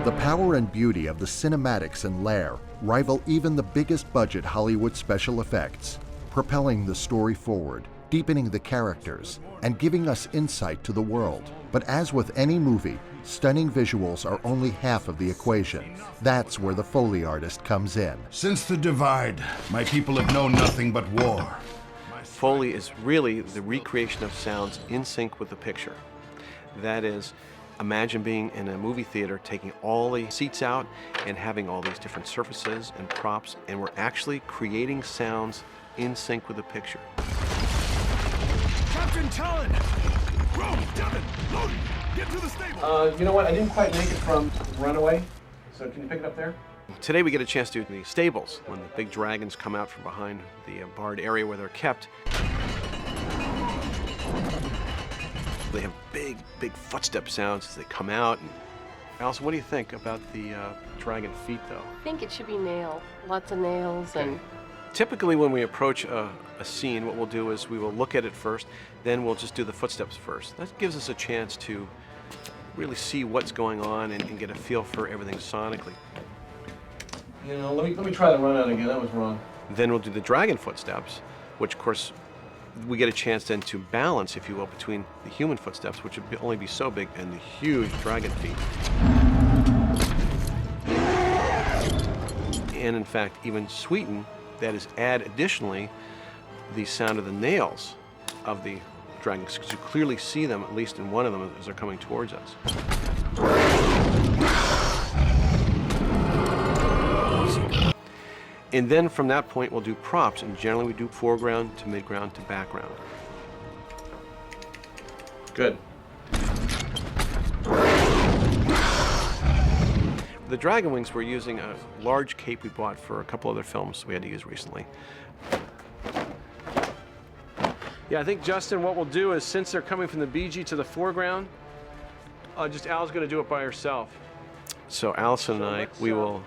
The power and beauty of the cinematics in Lair rival even the biggest budget Hollywood special effects, propelling the story forward, deepening the characters, and giving us insight to the world. But as with any movie, stunning visuals are only half of the equation. That's where the Foley artist comes in. Since the divide, my people have known nothing but war. Foley is really the recreation of sounds in sync with the picture. That is, imagine being in a movie theater, taking all the seats out and having all these different surfaces and props, and we're actually creating sounds in sync with the picture. Captain Talon! Rome, Devin, Loden, get to the stable! You know what? I didn't quite make it from Runaway, so can you pick it up there? Today we get a chance to do the stables, when the big dragons come out from behind the barred area where they're kept. They have big, big footstep sounds as they come out. And Allison, what do you think about the dragon feet, though? I think it should be nail, lots of nails. Okay. And typically when we approach a scene, what we'll do is we will look at it first, then we'll just do the footsteps first. That gives us a chance to really see what's going on and get a feel for everything sonically. You know, let me try the run out again. That was wrong. Then we'll do the dragon footsteps, which of course we get a chance then to balance, if you will, between the human footsteps, which would only be so big, and the huge dragon feet. And in fact, even sweeten, that is, add additionally the sound of the nails of the dragons, because you clearly see them, at least in one of them, as they're coming towards us. And then from that point, we'll do props, and generally we do foreground to midground to background. Good. The dragon wings, we're using a large cape we bought for a couple other films we had to use recently. Yeah, I think, Justin, what we'll do is, since they're coming from the BG to the foreground, Al's going to do it by herself. So Allison and I, we will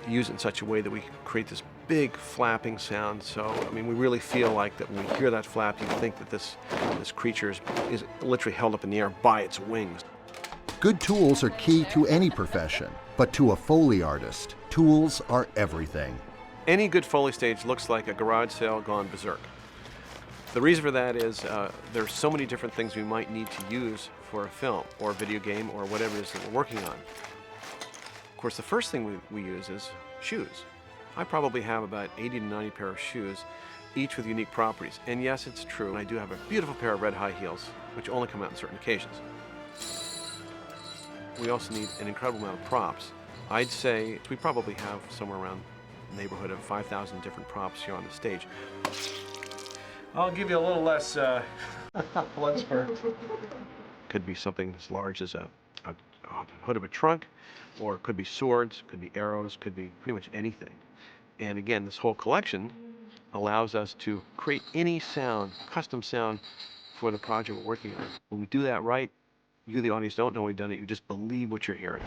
use it in such a way that we create this big flapping sound. So, I mean, we really feel like that when we hear that flap, you think that this creature is literally held up in the air by its wings. Good tools are key to any profession, but to a Foley artist, tools are everything. Any good Foley stage looks like a garage sale gone berserk. The reason for that is there's so many different things we might need to use for a film or a video game or whatever it is that we're working on. Of course, the first thing we use is shoes. I probably have about 80 to 90 pair of shoes, each with unique properties. And yes, it's true, I do have a beautiful pair of red high heels, which only come out on certain occasions. We also need an incredible amount of props. I'd say we probably have somewhere around the neighborhood of 5,000 different props here on the stage. I'll give you a little less blood spurt. Could be something as large as a hood of a trunk, or it could be swords, could be arrows, could be pretty much anything. And again, this whole collection allows us to create any sound, custom sound for the project we're working on. When we do that right, you, the audience, don't know we've done it, you just believe what you're hearing.